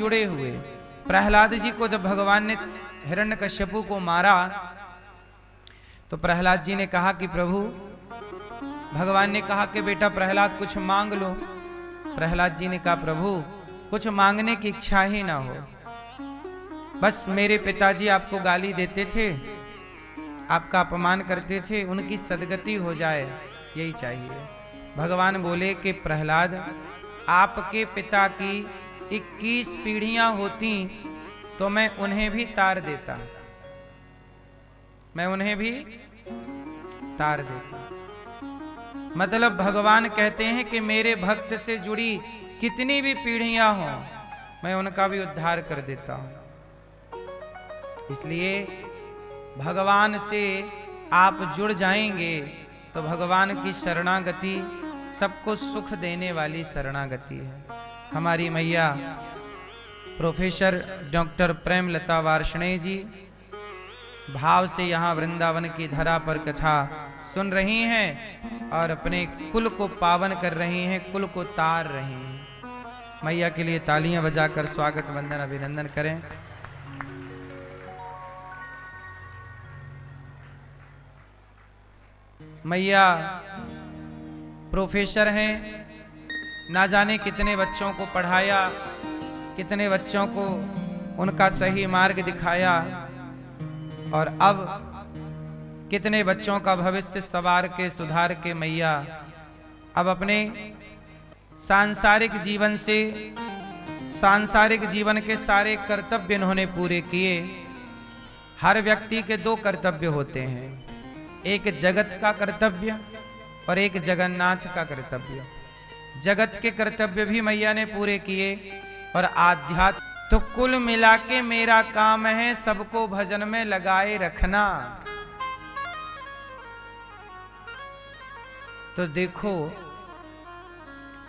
जुड़े हुए। प्रहलाद जी को जब भगवान ने हिरण्यकश्यपु को मारा तो प्रहलाद जी ने कहा कि प्रभु, भगवान ने कहा कि बेटा प्रहलाद कुछ मांग लो। प्रहलाद जी ने कहा प्रभु कुछ मांगने की इच्छा ही ना हो, बस मेरे पिताजी आपको गाली देते थे, आपका अपमान करते थे, उनकी सदगति हो जाए, यही चाहिए। भगवान बोले कि प्रहलाद, आपके पिता की 21 पीढ़ियां होती तो मैं उन्हें भी तार देता, मैं उन्हें भी तार देता। मतलब भगवान कहते हैं कि मेरे भक्त से जुड़ी कितनी भी पीढ़ियां हों मैं उनका भी उद्धार कर देता हूं। इसलिए भगवान से आप जुड़ जाएंगे तो भगवान की शरणागति सबको सुख देने वाली शरणागति है। हमारी मैया प्रोफेसर डॉक्टर प्रेमलता वार्ष्णेय जी भाव से यहाँ वृंदावन की धरा पर कथा सुन रही हैं और अपने कुल को पावन कर रही हैं, कुल को तार रही हैं। मैया के लिए तालियां बजाकर स्वागत वंदन अभिनंदन करें। मैया प्रोफेसर हैं, ना जाने कितने बच्चों को पढ़ाया, कितने बच्चों को उनका सही मार्ग दिखाया और अब कितने बच्चों का भविष्य सवार के सुधार के मैया अब अपने सांसारिक जीवन से, सांसारिक जीवन के सारे कर्तव्य इन्होंने पूरे किए। हर व्यक्ति के दो कर्तव्य होते हैं, एक जगत का कर्तव्य और एक जगन्नाथ का कर्तव्य। जगत के कर्तव्य भी मैया ने पूरे किए और आध्यात्म तो कुल मिला के मेरा काम है सबको भजन में लगाए रखना। तो देखो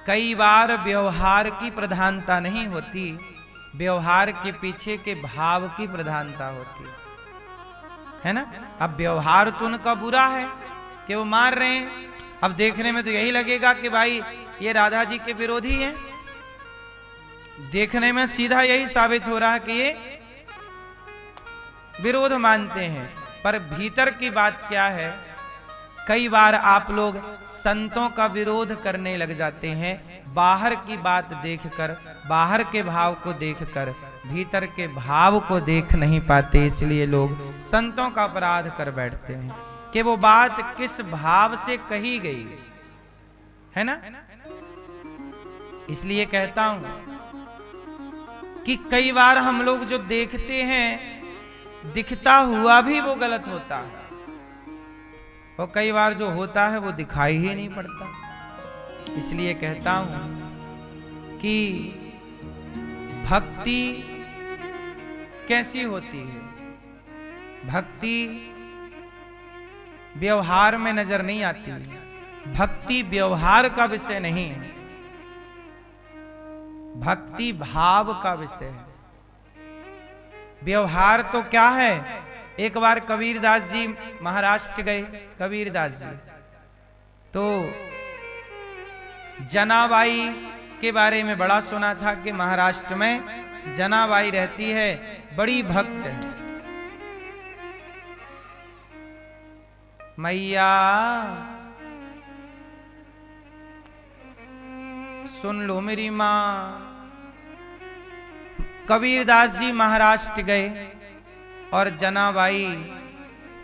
कई बार व्यवहार की प्रधानता नहीं होती, व्यवहार के पीछे के भाव की प्रधानता होती है ना। अब व्यवहार तो उनका बुरा है कि वो मार रहे हैं, अब देखने में तो यही लगेगा कि भाई ये राधा जी के विरोधी हैं, देखने में सीधा यही साबित हो रहा है कि ये विरोध मानते हैं, पर भीतर की बात क्या है। कई बार आप लोग संतों का विरोध करने लग जाते हैं, बाहर की बात देखकर, बाहर के भाव को देखकर, भीतर के भाव को देख नहीं पाते, इसलिए लोग संतों का अपराध कर बैठते हैं कि वो बात किस भाव से कही गई है ना। इसलिए कहता हूं कि कई बार हम लोग जो देखते हैं दिखता हुआ भी वो गलत होता है, और कई बार जो होता है वो दिखाई ही नहीं पड़ता। इसलिए कहता हूं कि भक्ति कैसी होती है। भक्ति व्यवहार में नजर नहीं आती, भक्ति व्यवहार का विषय नहीं है, भक्ति भाव का विषय है। व्यवहार तो क्या है। एक बार कबीरदास जी महाराष्ट्र गए, कबीरदास जी तो जनाबाई के बारे में बड़ा सुना था कि महाराष्ट्र में जनाबाई रहती है, बड़ी भक्त है। मैया सुन लो मेरी मां। कबीरदास जी महाराष्ट्र गए और जनाबाई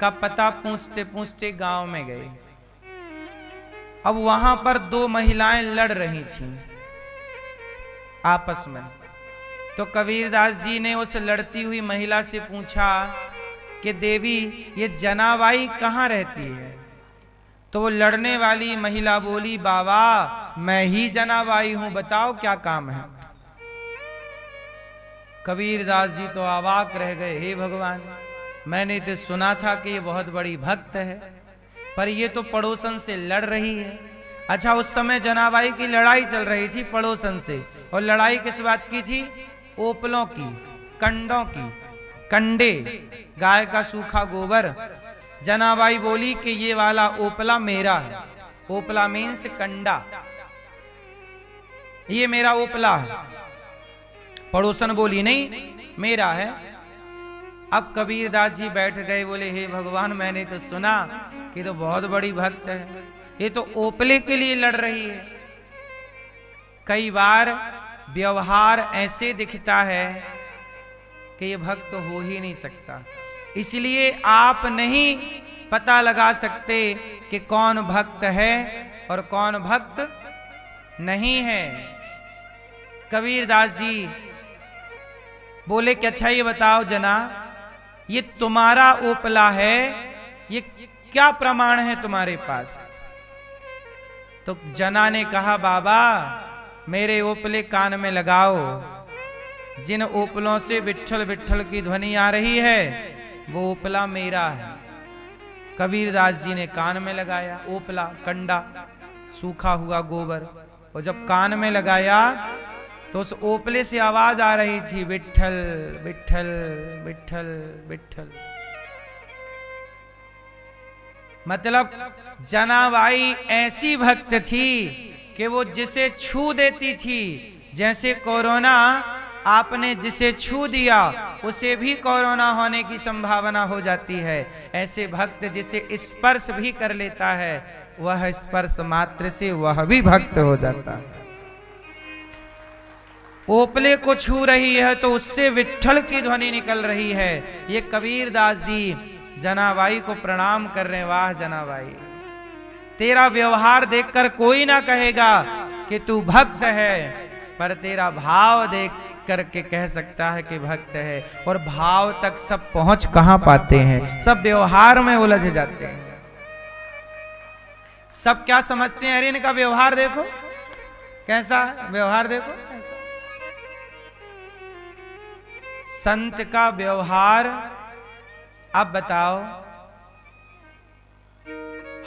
का पता पूछते पूछते गांव में गए। अब वहां पर दो महिलाएं लड़ रही थीं आपस में। तो कबीरदास जी ने उस लड़ती हुई महिला से पूछा कि देवी ये जनाबाई कहाँ रहती है। तो वो लड़ने वाली महिला बोली, बाबा मैं ही जनाबाई हूं, बताओ क्या काम है। कबीरदास जी तो अवाक रह गए, हे भगवान मैंने तो सुना था कि ये बहुत बड़ी भक्त है, पर ये तो पड़ोसन से लड़ रही है। अच्छा उस समय जनाबाई की लड़ाई चल रही थी पड़ोसन से, और लड़ाई किस बात की थी। ओपलों की, कंडों की, कंडे, गाय का सूखा गोबर। जनाबाई बोली कि ये वाला ओपला मेरा है। ओपला मीन्स कंडा, ये मेरा ओपला है। पड़ोसन बोली नहीं मेरा है। अब कबीरदास जी बैठ गए, बोले हे भगवान, मैंने तो सुना कि तो बहुत बड़ी भक्त है, ये तो ओपले के लिए लड़ रही है। कई बार व्यवहार ऐसे दिखता है कि ये भक्त हो ही नहीं सकता, इसलिए आप नहीं पता लगा सकते कि कौन भक्त है और कौन भक्त नहीं है। कबीरदास जी बोले कि अच्छा ये बताओ जना, ये तुम्हारा ओपला है, ये क्या प्रमाण है तुम्हारे पास? तो जना ने कहा बाबा मेरे ओपले कान में लगाओ, जिन ओपलों से विट्ठल विट्ठल की ध्वनि आ रही है वो ओपला मेरा है। कबीरदास जी ने कान में लगाया ओपला, कंडा, सूखा हुआ गोबर, और जब कान में लगाया तो उस ओपले से आवाज आ रही थी विट्ठल विट्ठल विट्ठल विट्ठल। मतलब जनाबाई ऐसी भक्त थी कि वो जिसे छू देती थी, जैसे कोरोना आपने जिसे छू दिया उसे भी कोरोना होने की संभावना हो जाती है, ऐसे भक्त जिसे स्पर्श भी कर लेता है वह स्पर्श मात्र से वह भी भक्त हो जाता है। ओपले को छू रही है तो उससे विट्ठल की ध्वनि निकल रही है। ये कबीरदास जी जनाबाई को प्रणाम कर रहे हैं। वाह जनाबाई, तेरा व्यवहार देखकर कोई ना कहेगा कि तू भक्त है, पर तेरा भाव देख करके कह सकता है कि भक्त है। और भाव तक सब पहुंच कहां पाते हैं, सब व्यवहार में उलझ जाते हैं। सब क्या समझते हैं, अरे इनका व्यवहार देखो कैसा, व्यवहार देखो कैसा। संत का व्यवहार, अब बताओ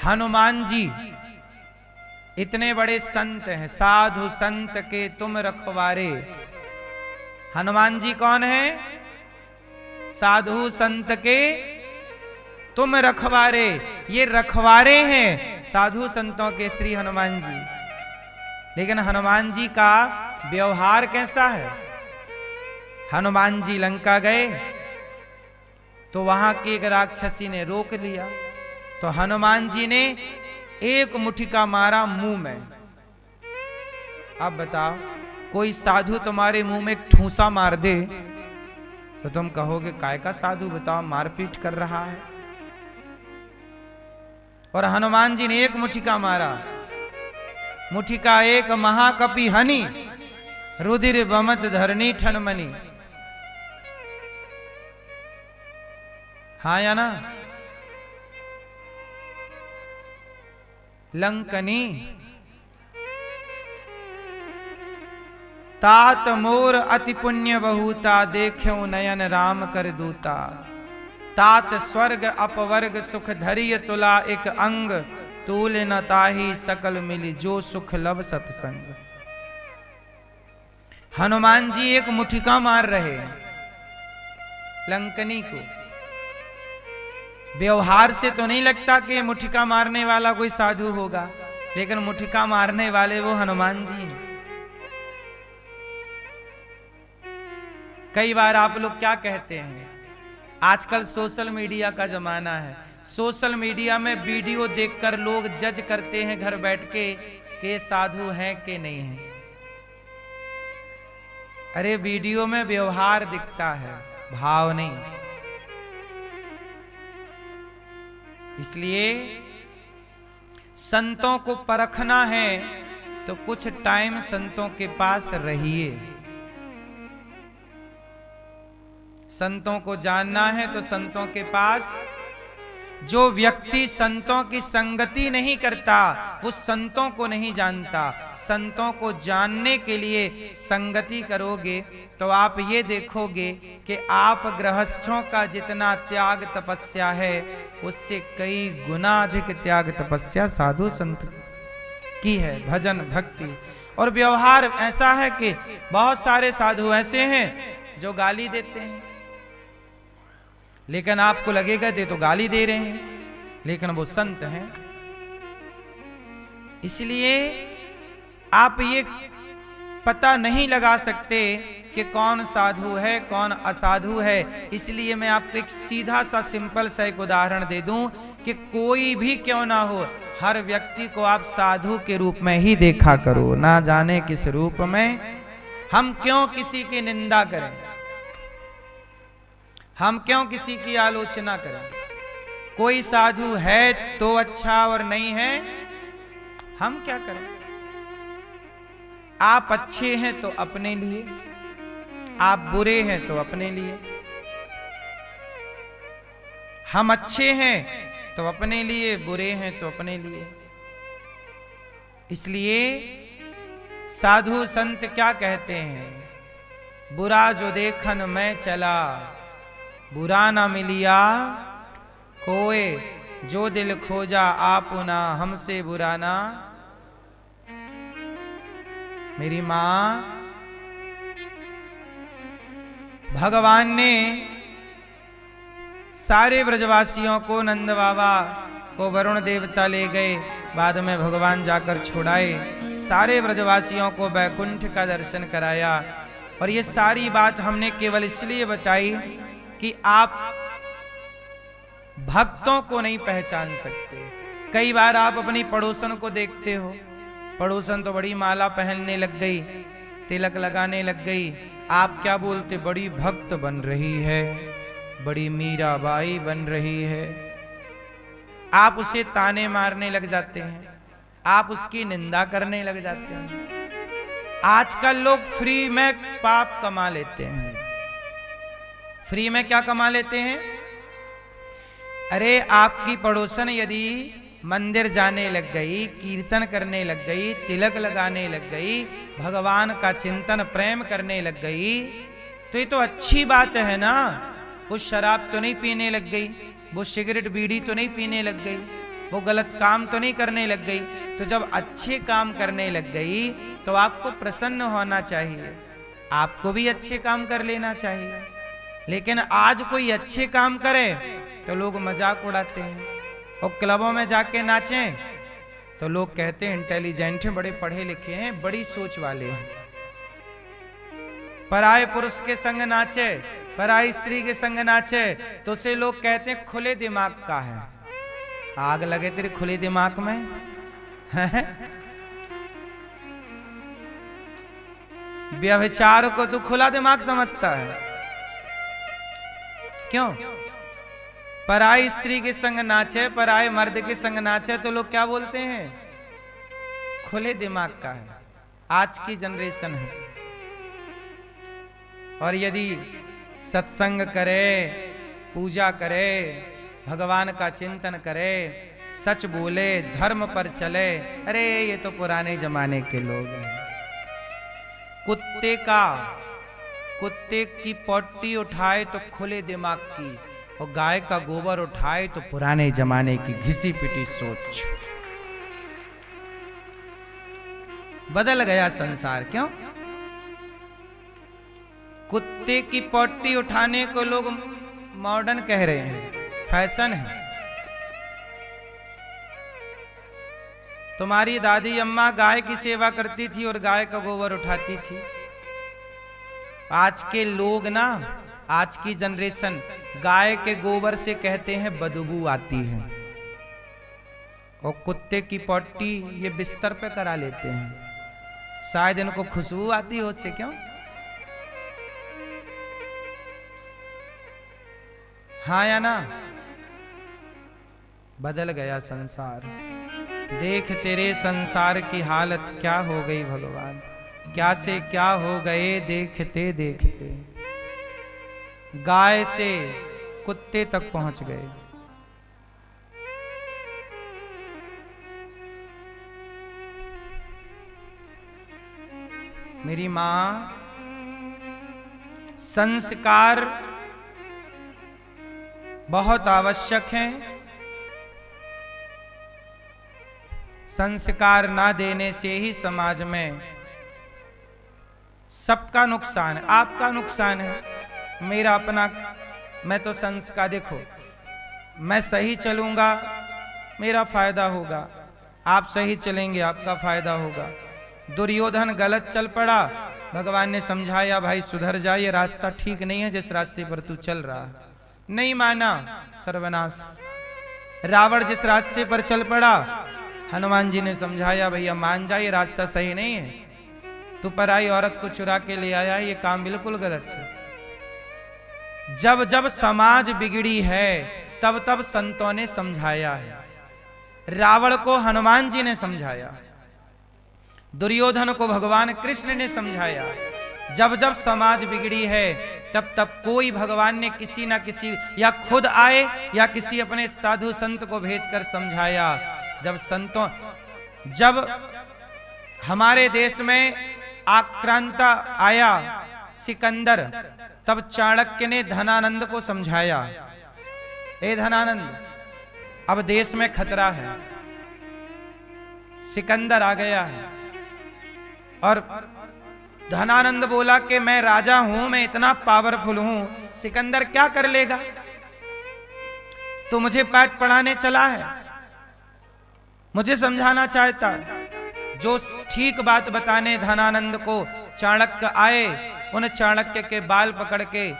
हनुमान जी इतने बड़े संत हैं, साधु संत के तुम रखवारे। हनुमान जी कौन है? साधु संत के तुम रखवारे। ये रखवारे हैं साधु संतों के श्री हनुमान जी। लेकिन हनुमान जी का व्यवहार कैसा है? हनुमान जी लंका गए तो वहां की एक राक्षसी ने रोक लिया, तो हनुमान जी ने एक मुठिका मारा मुंह में। अब बताओ कोई साधु तुम्हारे मुंह में एक ठूसा मार दे तो तुम कहोगे काय का साधु, बताओ मारपीट कर रहा है। और हनुमान जी ने एक मुठिका मारा, मुठिका एक महाकपि हनि, रुधिर बमत धरनी ठनमनी। हाँ या ना? लंकनी तात मोर अति पुण्य बहुता, देख्यो नयन राम कर दूता। तात स्वर्ग अपवर्ग सुख धरिय तुला, एक अंग तूल न ताही सकल मिली, जो सुख लव सत्संग। हनुमान जी एक मुठिका मार रहे लंकनी को। व्यवहार से तो नहीं लगता कि मुठिका मारने वाला कोई साधु होगा, लेकिन मुठिका मारने वाले वो हनुमान जी हैं। कई बार आप लोग क्या कहते हैं, आजकल सोशल मीडिया का जमाना है, सोशल मीडिया में वीडियो देखकर लोग जज करते हैं घर बैठ के कि साधु हैं कि नहीं है। अरे वीडियो में व्यवहार दिखता है, भाव नहीं। इसलिए संतों को परखना है तो कुछ टाइम संतों के पास रहिए। संतों को जानना है तो संतों के पास। जो व्यक्ति संतों की संगति नहीं करता वो संतों को नहीं जानता। संतों को जानने के लिए संगति करोगे तो आप ये देखोगे कि आप गृहस्थों का जितना त्याग तपस्या है उससे कई गुना अधिक त्याग तपस्या साधु संत की है। भजन भक्ति और व्यवहार ऐसा है कि बहुत सारे साधु ऐसे हैं जो गाली देते हैं, लेकिन आपको लगेगा ये तो गाली दे रहे हैं, लेकिन वो संत हैं। इसलिए आप ये पता नहीं लगा सकते कि कौन साधु है कौन असाधु है। इसलिए मैं आपको एक सीधा सा सिंपल सा एक उदाहरण दे दूं कि कोई भी क्यों ना हो, हर व्यक्ति को आप साधु के रूप में ही देखा करो, ना जाने किस रूप में। हम क्यों किसी की निंदा करें, हम क्यों किसी की आलोचना करें। कोई साधु है तो अच्छा और नहीं है हम क्या करें। आप अच्छे हैं तो अपने लिए, आप बुरे हैं तो अपने लिए। हम अच्छे हैं तो अपने लिए, बुरे हैं तो अपने लिए। इसलिए साधु संत क्या कहते हैं, बुरा जो देखन मैं चला, बुरा ना मिलिया कोए, जो दिल खोजा आपुना हमसे बुरा ना। मेरी मां, भगवान ने सारे ब्रजवासियों को, नंद बाबा को वरुण देवता ले गए, बाद में भगवान जाकर छुड़ाए। सारे ब्रजवासियों को वैकुंठ का दर्शन कराया। और ये सारी बात हमने केवल इसलिए बताई कि आप भक्तों को नहीं पहचान सकते। कई बार आप अपनी पड़ोसन को देखते हो, पड़ोसन तो बड़ी माला पहनने लग गई, तिलक लगाने लग गई, आप क्या बोलते, बड़ी भक्त बन रही है, बड़ी मीराबाई बन रही है। आप उसे ताने मारने लग जाते हैं, आप उसकी निंदा करने लग जाते हैं। आजकल लोग फ्री में पाप कमा लेते हैं। फ्री में क्या कमा लेते हैं। अरे आपकी पड़ोसन यदि मंदिर जाने लग गई, कीर्तन करने लग गई, तिलक लगाने लग गई, भगवान का चिंतन प्रेम करने लग गई, तो ये तो अच्छी बात है ना। वो शराब तो नहीं पीने लग गई, वो सिगरेट बीड़ी तो नहीं पीने लग गई, वो गलत काम तो नहीं करने लग गई। तो जब अच्छे काम करने लग गई तो आपको प्रसन्न होना चाहिए, आपको भी अच्छे काम कर लेना चाहिए। लेकिन आज कोई अच्छे काम करे तो लोग मजाक उड़ाते हैं, और क्लबों में जाके नाचें तो लोग कहते हैं इंटेलिजेंट हैं, बड़े पढ़े लिखे हैं, बड़ी सोच वाले हैं। पराये पुरुष के संग नाचे, पराई स्त्री के संग नाचे तो उसे लोग कहते हैं खुले दिमाग का है। आग लगे तेरे खुले दिमाग में। व्यभिचार को तू खुला दिमाग समझता है क्यों। पराई स्त्री के संग नाचे, पराये मर्द के संग नाचे तो लोग क्या बोलते हैं, खुले दिमाग का है। आज की जनरेशन है। और यदि सत्संग करे, पूजा करे, भगवान का चिंतन करे, सच बोले, धर्म पर चले, अरे ये तो पुराने जमाने के लोग हैं। कुत्ते की पट्टी उठाए तो खुले दिमाग की, और गाय का गोबर उठाए तो पुराने जमाने की घिसी पिटी सोच। बदल गया संसार। क्यों। कुत्ते की पट्टी उठाने को लोग मॉडर्न कह रहे हैं, फैशन है। तुम्हारी दादी अम्मा गाय की सेवा करती थी और गाय का गोबर उठाती थी। आज के लोग ना, आज की जनरेशन गाय के गोबर से कहते हैं बदबू आती है, और कुत्ते की पट्टी ये बिस्तर पे करा लेते हैं, शायद इनको खुशबू आती हो उससे। क्यों। हाँ या ना। बदल गया संसार। देख तेरे संसार की हालत क्या हो गई भगवान, क्या से क्या हो गए देखते देखते। गाय से कुत्ते तक पहुंच गए। मेरी मां, संस्कार बहुत आवश्यक हैं। संस्कार ना देने से ही समाज में सबका नुकसान है। आपका नुकसान है, मेरा अपना। मैं तो संस्कार, देखो मैं सही चलूंगा मेरा फायदा होगा, आप सही चलेंगे आपका फायदा होगा। दुर्योधन गलत चल पड़ा भगवान ने समझाया, भाई सुधर जा, ये रास्ता ठीक नहीं है जिस रास्ते पर तू चल रहा। नहीं माना, सर्वनाश। रावण जिस रास्ते पर चल पड़ा, हनुमान जी ने समझाया, भैया मान जा, ये रास्ता सही नहीं है, तू पराई औरत को चुरा के ले आया, ये काम बिल्कुल गलत है। जब जब समाज बिगड़ी है तब तब संतों ने समझाया है। रावण को हनुमान जी ने समझाया, दुर्योधन को भगवान कृष्ण ने समझाया। जब जब समाज बिगड़ी है तब तब कोई भगवान ने किसी ना किसी, या खुद आए या किसी अपने साधु संत को भेजकर समझाया। जब हमारे देश में आक्रांता आया सिकंदर, तब चाणक्य ने धनानंद को समझाया, ए धनानंद, अब देश में खतरा है, सिकंदर आ गया है। और धनानंद बोला कि मैं राजा हूं, मैं इतना पावरफुल हूं, सिकंदर क्या कर लेगा? तो मुझे पाठ पढ़ाने चला है, मुझे समझाना चाहता है। जो ठीक बात बताने धनानंद को चाणक्य आए, उन चाणक्य के बाल पकड़ के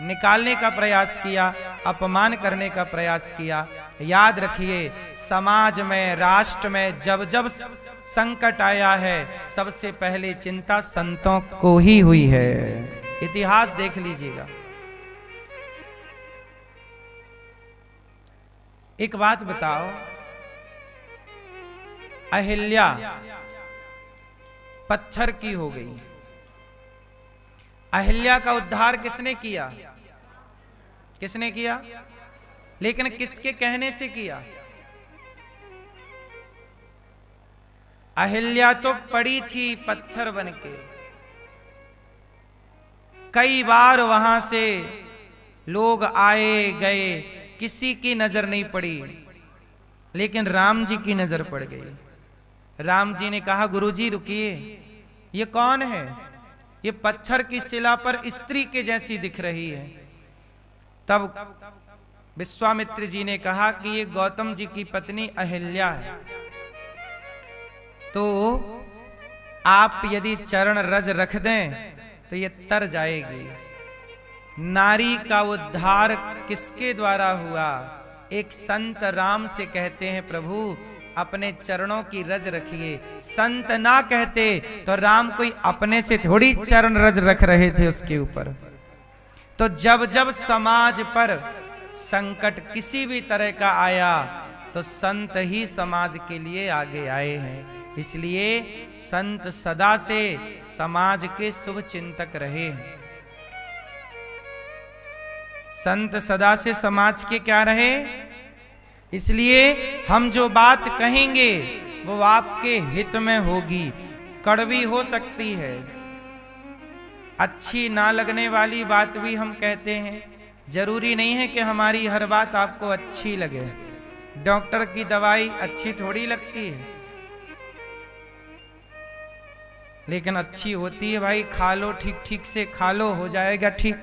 निकालने का प्रयास किया, अपमान करने का प्रयास किया। याद रखिए, समाज में, राष्ट्र में जब जब संकट आया है, सबसे पहले चिंता संतों को ही हुई है। इतिहास देख लीजिएगा। एक बात बताओ, अहिल्या पत्थर की हो गई, अहिल्या का उद्धार किसने किया? किसने किया? लेकिन किसके कहने से किया? अहिल्या तो पड़ी थी पत्थर बनके, कई बार वहां से लोग आए गए, किसी की नजर नहीं पड़ी, लेकिन राम जी की नजर पड़ गई। राम जी ने कहा, गुरुजी रुकिए, ये कौन है? ये पत्थर की शिला पर स्त्री के जैसी दिख रही है। तब विश्वामित्र जी ने कहा कि ये गौतम जी की पत्नी अहिल्या है। तो आप यदि चरण रज रख दें तो ये तर जाएगी। नारी का उद्धार किसके द्वारा हुआ? एक संत राम से कहते हैं, प्रभु अपने चरणों की रज रखिए। संत ना कहते तो राम कोई अपने से थोड़ी चरण रज रख रहे थे उसके ऊपर। तो जब जब समाज पर संकट किसी भी तरह का आया तो संत ही समाज के लिए आगे आए हैं। इसलिए संत सदा से समाज के शुभ चिंतक रहे हैं। संत सदा से समाज के क्या रहे? इसलिए हम जो बात कहेंगे वो आपके हित में होगी। कड़वी हो सकती है, अच्छी ना लगने वाली बात भी हम कहते हैं। जरूरी नहीं है कि हमारी हर बात आपको अच्छी लगे। डॉक्टर की दवाई अच्छी थोड़ी लगती है, लेकिन अच्छी होती है। भाई खा लो, ठीक ठीक से खा लो, हो जाएगा ठीक।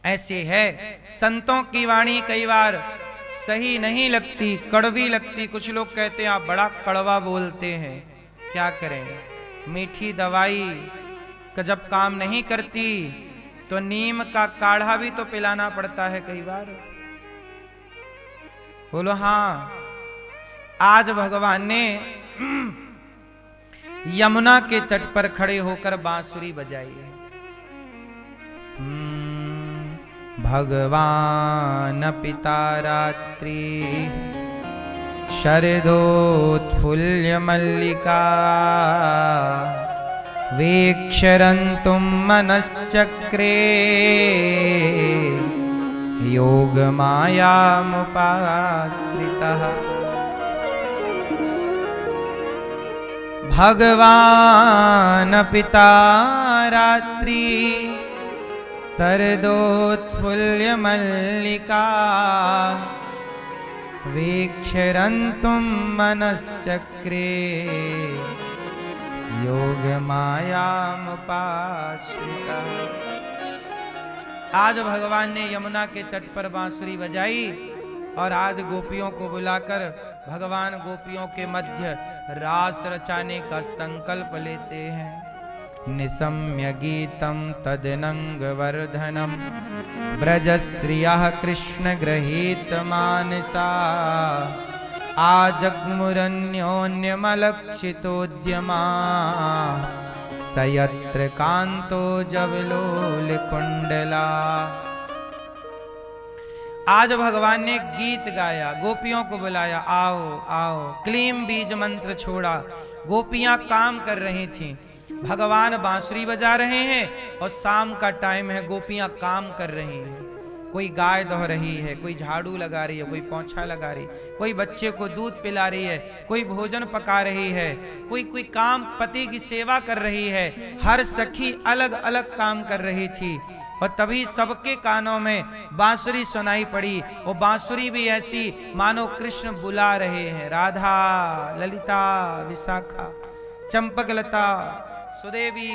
ऐसे है संतों की वाणी कई बार सही नहीं लगती, कड़वी लगती। कुछ लोग कहते हैं आप बड़ा कड़वा बोलते हैं। क्या करें, मीठी दवाई का जब काम नहीं करती तो नीम का काढ़ा भी तो पिलाना पड़ता है कई बार। बोलो हाँ। आज भगवान ने यमुना के तट पर खड़े होकर बांसुरी बजाई है। भगवान पिता रात्रि शरदोत्फुल्य मल्लिका वीक्षरन्तुं मनश्चक्रे योगमायामुपाश्रितः। भगवान पिता रात्रि शरदोत्फुल्य मल्लिका वीक्षरन्तुं मनश्चक्रे योग मायामुपाश्रितः। आज भगवान ने यमुना के तट पर बांसुरी बजाई और आज गोपियों को बुलाकर भगवान गोपियों के मध्य रास रचाने का संकल्प लेते हैं। निशम्य गीतं तदनंगवर्धनम ब्रजश्रियः कृष्ण गृहीत मानसा आजग्मुरन्योन्यमलक्षितोद्यमा स यत्र कांतो जवलोल कुंडला। आज भगवान ने गीत गाया, गोपियों को बुलाया, आओ आओ, क्लीम बीज मंत्र छोड़ा। गोपियां काम कर रही थीं, भगवान बांसुरी बजा रहे हैं और शाम का टाइम है, गोपियां काम कर रही हैं। कोई गाय दो रही है, कोई झाड़ू लगा रही है, कोई पोंछा लगा रही, कोई बच्चे को दूध पिला रही है, कोई भोजन पका रही है, कोई काम पति की सेवा कर रही है। हर सखी अलग अलग काम कर रही थी और तभी सबके कानों में बांसुरी सुनाई पड़ी। और बांसुरी भी ऐसी मानो कृष्ण बुला रहे हैं, राधा, ललिता, विशाखा, चंपकलता, सुदेवी,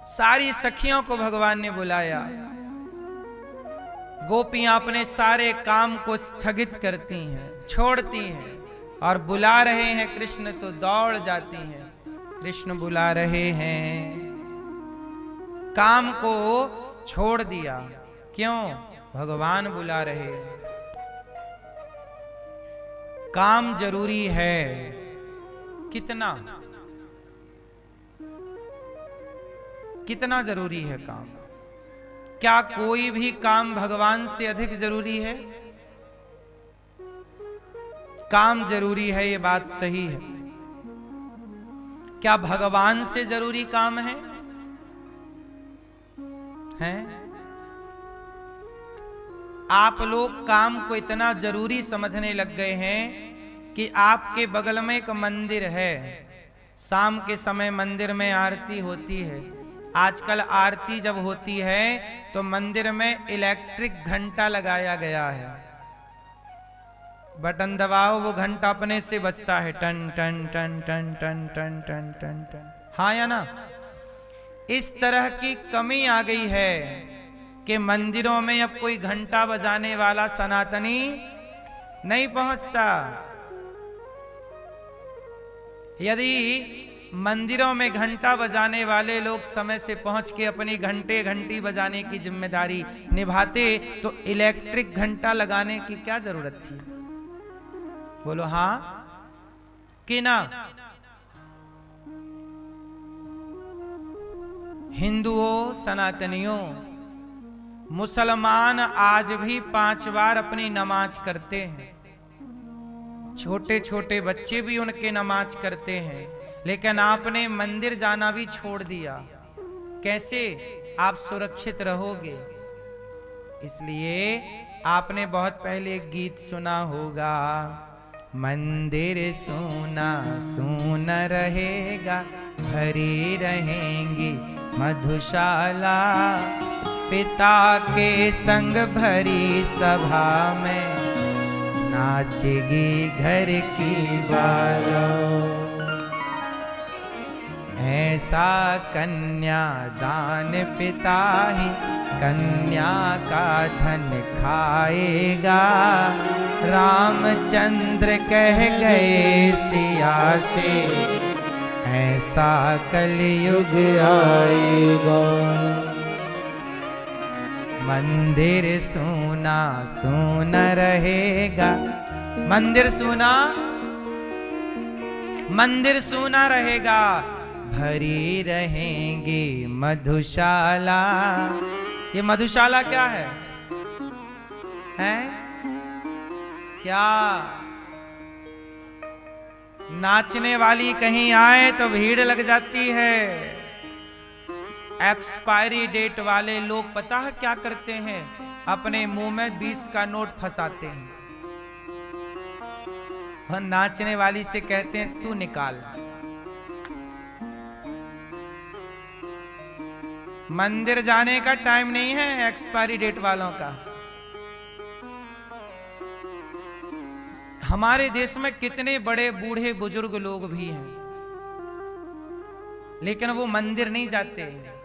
सारी सखियों को भगवान ने बुलाया। गोपियां अपने सारे काम को स्थगित करती हैं, छोड़ती हैं और बुला रहे हैं कृष्ण, तो दौड़ जाती हैं। कृष्ण बुला रहे हैं, काम को छोड़ दिया। क्यों? भगवान बुला रहे हैं। काम जरूरी है। कितना कितना जरूरी है काम? क्या कोई भी काम भगवान से अधिक जरूरी है? काम जरूरी है, ये बात सही है। क्या भगवान से जरूरी काम है? हैं? आप लोग काम को इतना जरूरी समझने लग गए हैं कि आपके बगल में एक मंदिर है, शाम के समय मंदिर में आरती होती है। आजकल आरती जब होती है तो मंदिर में इलेक्ट्रिक घंटा लगाया गया है, बटन दबाओ वो घंटा अपने से बजता है, टन टन टन टन टन टन टन टन टन। हाँ या ना? इस तरह की कमी आ गई है कि मंदिरों में अब कोई घंटा बजाने वाला सनातनी नहीं पहुंचता। यदि मंदिरों में घंटा बजाने वाले लोग समय से पहुंच के अपनी घंटी बजाने की जिम्मेदारी निभाते तो इलेक्ट्रिक घंटा लगाने की क्या जरूरत थी? बोलो हाँ कि ना? हिंदुओं, सनातनियों, मुसलमान आज भी 5 बार अपनी नमाज करते हैं। छोटे छोटे बच्चे भी उनके नमाज करते हैं, लेकिन आपने मंदिर जाना भी छोड़ दिया। कैसे आप सुरक्षित रहोगे? इसलिए आपने बहुत पहले एक गीत सुना होगा, मंदिर सूना सूना रहेगा, भरी रहेंगी मधुशाला, पिता के संग भरी सभा में नाचेगी घर की बाला। ऐसा कन्यादान पिता ही कन्या का धन खाएगा, रामचंद्र कह गए सिया से, ऐसा कलयुग आएगा। मंदिर सूना सूना रहेगा, मंदिर सूना रहेगा, भरी रहेंगी मधुशाला। ये मधुशाला क्या है? हैं? क्या नाचने वाली कहीं आए तो भीड़ लग जाती है। एक्सपायरी डेट वाले लोग पता है क्या करते हैं? अपने मुंह में 20 का नोट फंसाते हैं और नाचने वाली से कहते हैं तू निकाल। मंदिर जाने का टाइम नहीं है एक्सपायरी डेट वालों का। हमारे देश में कितने बड़े बूढ़े बुजुर्ग लोग भी हैं, लेकिन वो मंदिर नहीं जाते।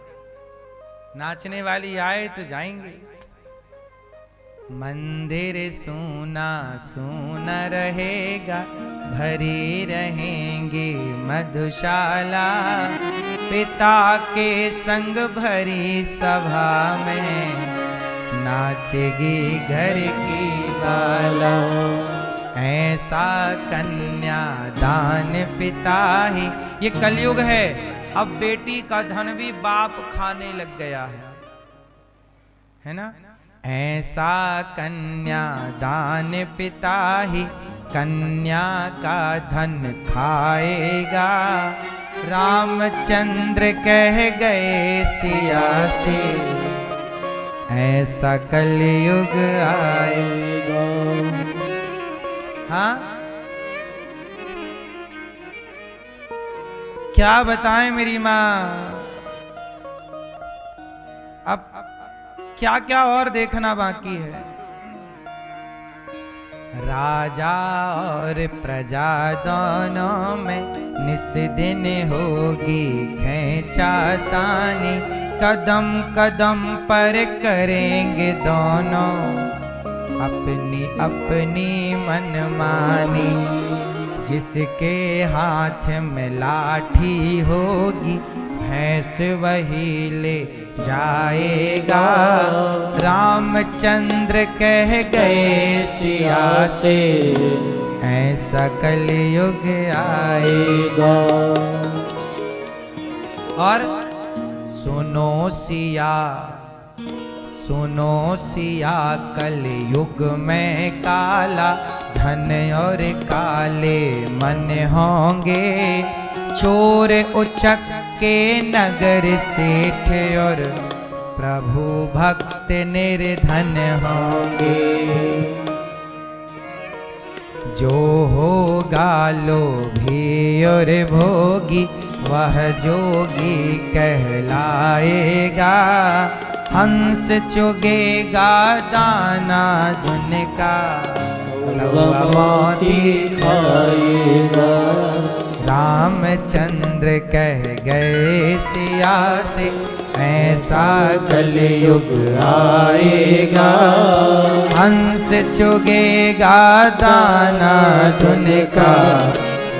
नाचने वाली आए तो जाएंगे। मंदिर सूना सूना रहेगा, भरी रहेंगी मधुशाला, पिता के संग भरी सभा में नाचेगी घर की बाला। ऐसा कन्या दान पिता ही। ये कलयुग है, अब बेटी का धन भी बाप खाने लग गया है ना। ऐसा कन्या दान पिता ही कन्या का धन खाएगा। रामचंद्र कह गए सिया से ऐसा कलयुग आएगा। हाँ, क्या बताएं मेरी माँ। अब क्या क्या और देखना बाकी है। राजा और प्रजा दोनों में निस दिन होगी खींचातानी। कदम कदम पर करेंगे दोनों अपनी अपनी मनमानी। जिसके हाथ में लाठी होगी भैंस वही ले जाएगा। रामचंद्र कह गए सिया से ऐसा कलयुग आएगा। और सुनो सिया, सुनो सिया, कलयुग में काला धन और काले मन होंगे। चोर उचक के नगर सेठ और प्रभु भक्त निर्धन होंगे। जो होगा लोभी और भोगी वह जोगी कहलाएगा। हंस चुगेगा दाना धुन का लौवा मोती खाएगा। रामचंद्र कह गए सिया से ऐसा कलयुग आएगा। हंस चुगेगा दाना धुन का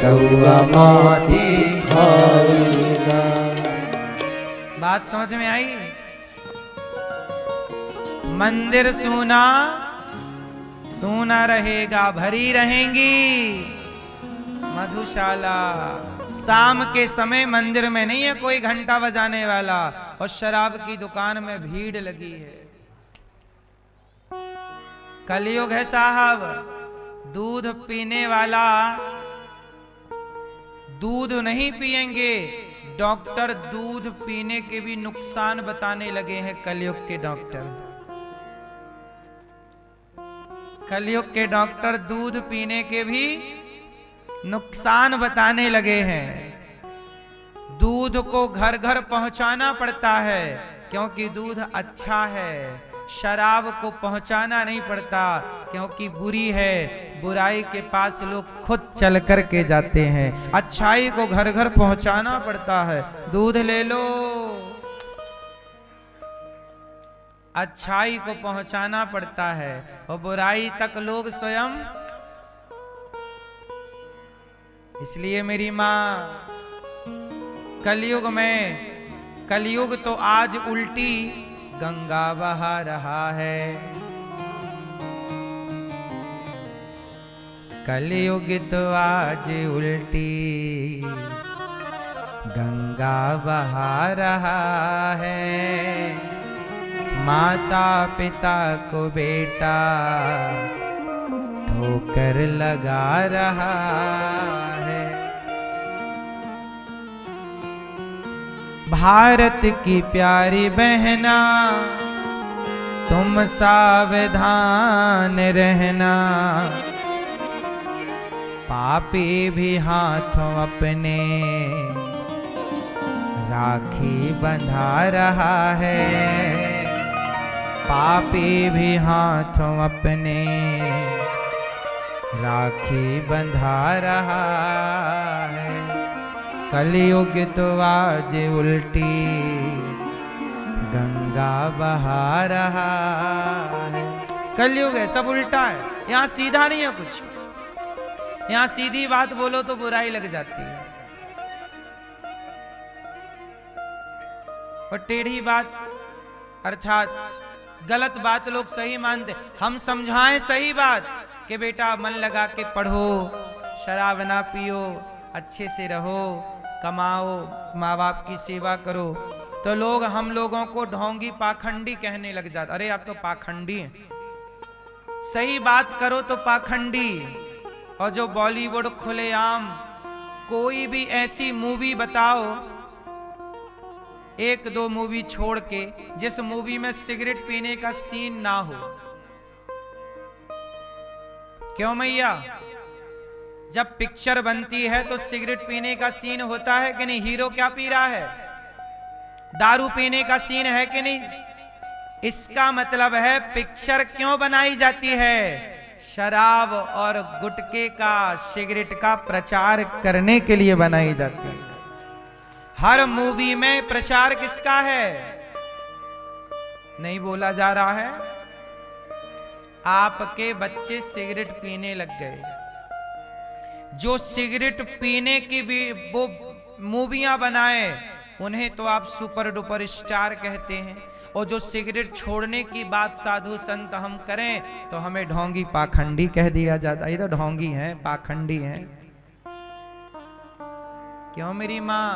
कौआ मोती खाएगा। बात समझ में आई। मंदिर सूना सूना रहेगा, भरी रहेंगी मधुशाला। शाम के समय मंदिर में नहीं है कोई घंटा बजाने वाला, और शराब की दुकान में भीड़ लगी है। कलयुग है साहब। दूध पीने वाला दूध नहीं पिएंगे। डॉक्टर दूध पीने के भी नुकसान बताने लगे हैं। कलयुग के डॉक्टर, कलयुग के डॉक्टर दूध पीने के भी नुकसान बताने लगे हैं। दूध को घर घर पहुंचाना पड़ता है क्योंकि दूध अच्छा है। शराब को पहुंचाना नहीं पड़ता क्योंकि बुरी है। बुराई के पास लोग खुद चल कर के जाते हैं। अच्छाई को घर घर पहुंचाना पड़ता है। दूध ले लो, अच्छाई को पहुंचाना पड़ता है, और बुराई तक लोग स्वयं। इसलिए मेरी मां, कलयुग में, कलयुग तो आज उल्टी गंगा बहा रहा है। कलयुग तो आज उल्टी गंगा बहा रहा है। माता पिता को बेटा ठोकर लगा रहा है। भारत की प्यारी बहना तुम सावधान रहना। पापी भी हाथों अपने राखी बंधा रहा है। पापी भी हाथों अपने राखी बंधा रहा है। कलयुग तो आज उल्टी गंगा बहा रहा है। कलयुग है, सब उल्टा है। यहाँ सीधा नहीं है कुछ। यहाँ सीधी बात बोलो तो बुराई लग जाती है। और टेढ़ी बात अर्थात गलत बात लोग सही मानते। हम समझाएं सही बात कि बेटा मन लगा के पढ़ो, शराब ना पियो, अच्छे से रहो, कमाओ, माँ बाप की सेवा करो, तो लोग हम लोगों को ढोंगी पाखंडी कहने लग जाते। अरे आप तो पाखंडी हैं। सही बात करो तो पाखंडी। और जो बॉलीवुड खुलेआम कोई भी ऐसी मूवी बताओ, एक दो मूवी छोड़ के, जिस मूवी में सिगरेट पीने का सीन ना हो। क्यों मैया? जब पिक्चर बनती है तो सिगरेट पीने का सीन होता है कि नहीं? हीरो क्या पी रहा है? दारू पीने का सीन है कि नहीं? इसका मतलब है पिक्चर क्यों बनाई जाती है? शराब और गुटखे का, सिगरेट का प्रचार करने के लिए बनाई जाती है। हर मूवी में प्रचार किसका है? नहीं बोला जा रहा है। आपके बच्चे सिगरेट पीने लग गए। जो सिगरेट पीने की भी वो मूवियां बनाए, उन्हें तो आप सुपर डुपर स्टार कहते हैं। और जो सिगरेट छोड़ने की बात साधु संत हम करें तो हमें ढोंगी पाखंडी कह दिया जाता है। ये तो ढोंगी हैं, पाखंडी हैं। क्यों मेरी मां?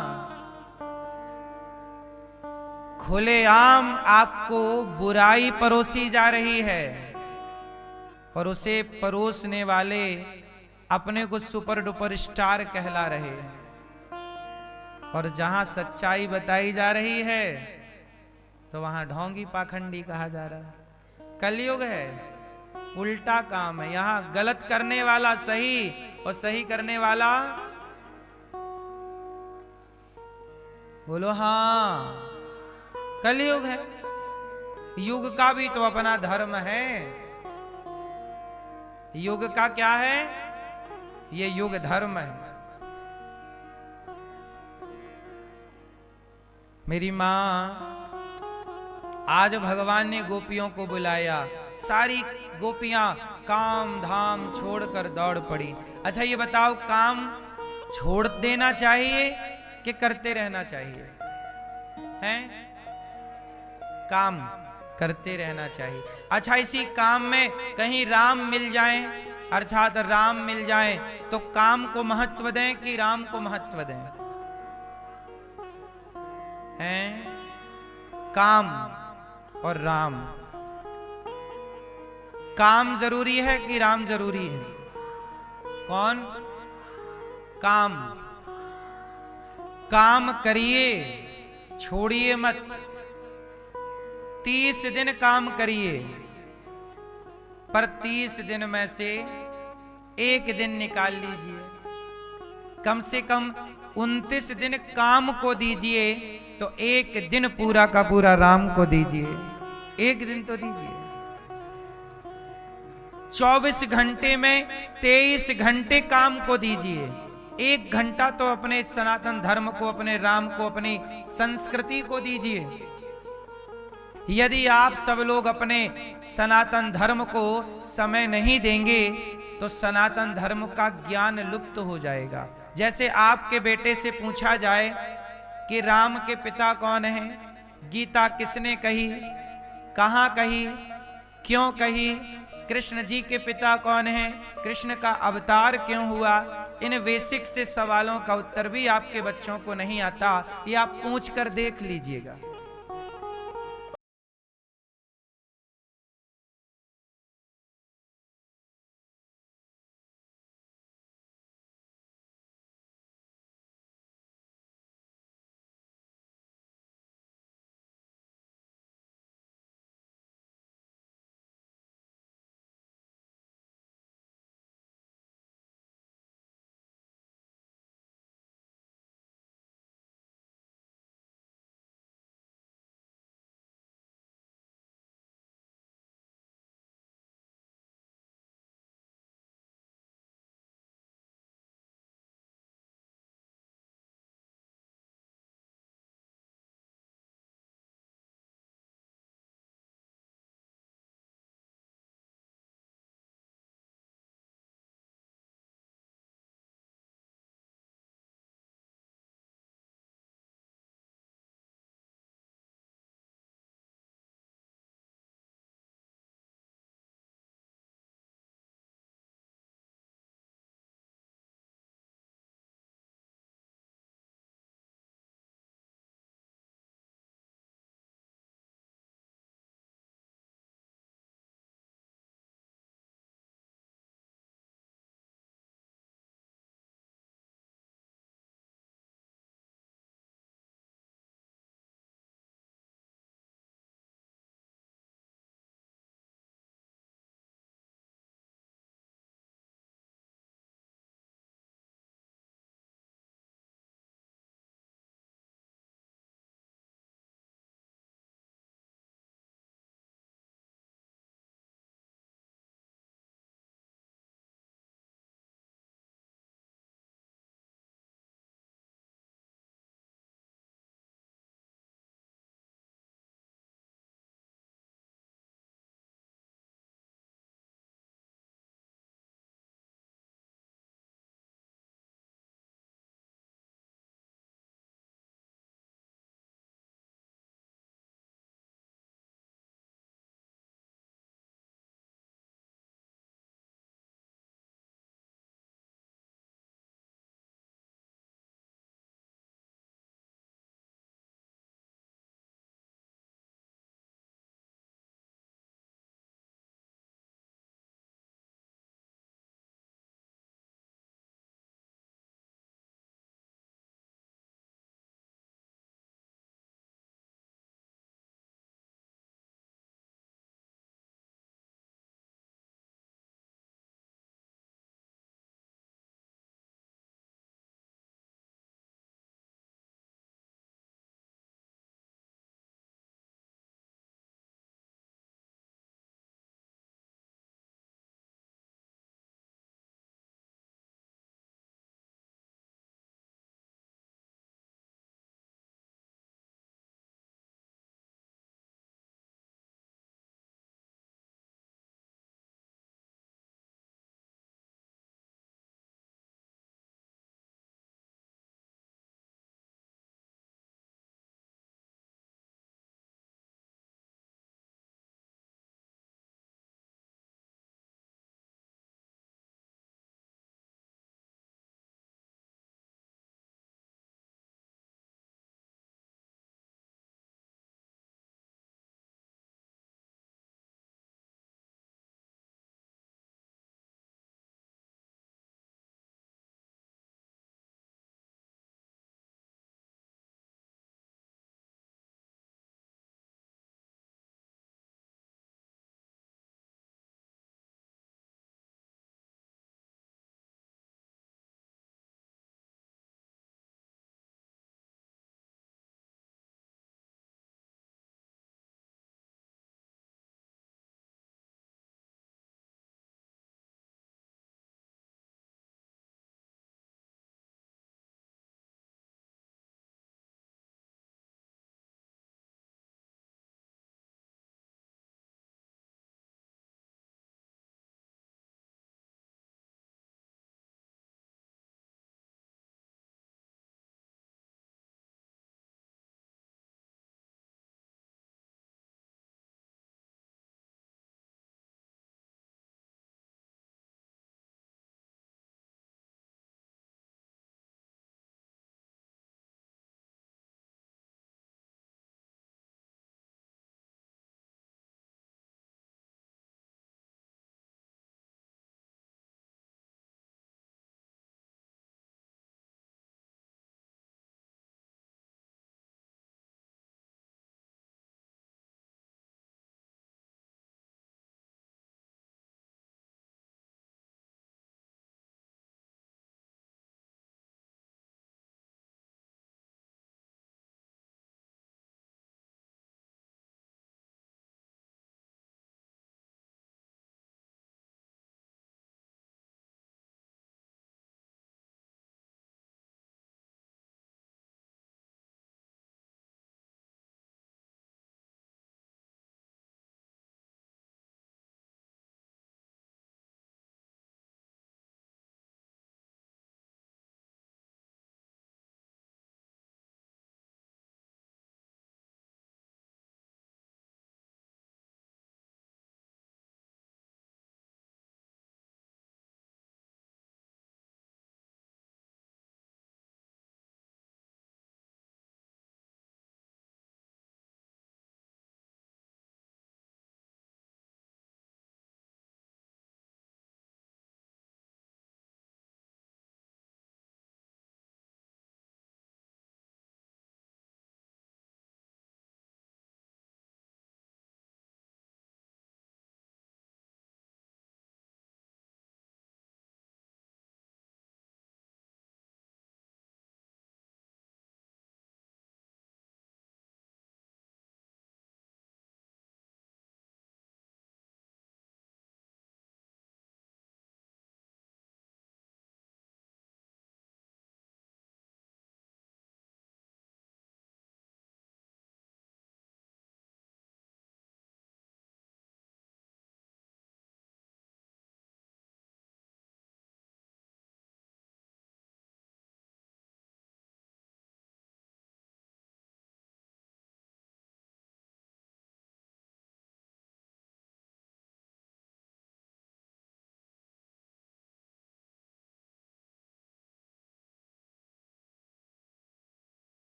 खुलेआम आपको बुराई परोसी जा रही है और उसे परोसने वाले अपने को सुपर डुपर स्टार कहला रहे हैं। और जहां सच्चाई बताई जा रही है तो वहां ढोंगी पाखंडी कहा जा रहा है। कलयुग है, उल्टा काम है। यहां गलत करने वाला सही और सही करने वाला, बोलो हाँ, कलयुग है। युग का भी तो अपना धर्म है। युग का क्या है? ये युग धर्म है। मेरी मां, आज भगवान ने गोपियों को बुलाया। सारी गोपियां काम धाम छोड़कर दौड़ पड़ी। अच्छा ये बताओ, काम छोड़ देना चाहिए कि करते रहना चाहिए? हैं? काम करते रहना चाहिए। अच्छा, इसी काम में कहीं राम मिल जाएं, अर्थात राम मिल जाएं, तो काम को महत्व दें कि राम को महत्व दें? हैं? काम और राम, काम जरूरी है कि राम जरूरी है? कौन? काम। काम करिए, छोड़िए मत। 30 दिन काम करिए, पर 30 दिन में से एक दिन निकाल लीजिए। कम से कम 29 दिन काम को दीजिए, तो एक दिन पूरा का पूरा राम को दीजिए। एक दिन तो दीजिए। 24 घंटे में 23 घंटे काम को दीजिए। 1 घंटा तो अपने सनातन धर्म को, अपने राम को, अपनी संस्कृति को दीजिए। यदि आप सब लोग अपने सनातन धर्म को समय नहीं देंगे तो सनातन धर्म का ज्ञान लुप्त हो जाएगा। जैसे आपके बेटे से पूछा जाए कि राम के पिता कौन हैं, गीता किसने कही, कहाँ कही, क्यों कही, कृष्ण जी के पिता कौन हैं, कृष्ण का अवतार क्यों हुआ, इन बेसिक से सवालों का उत्तर भी आपके बच्चों को नहीं आता। ये आप पूछ कर देख लीजिएगा।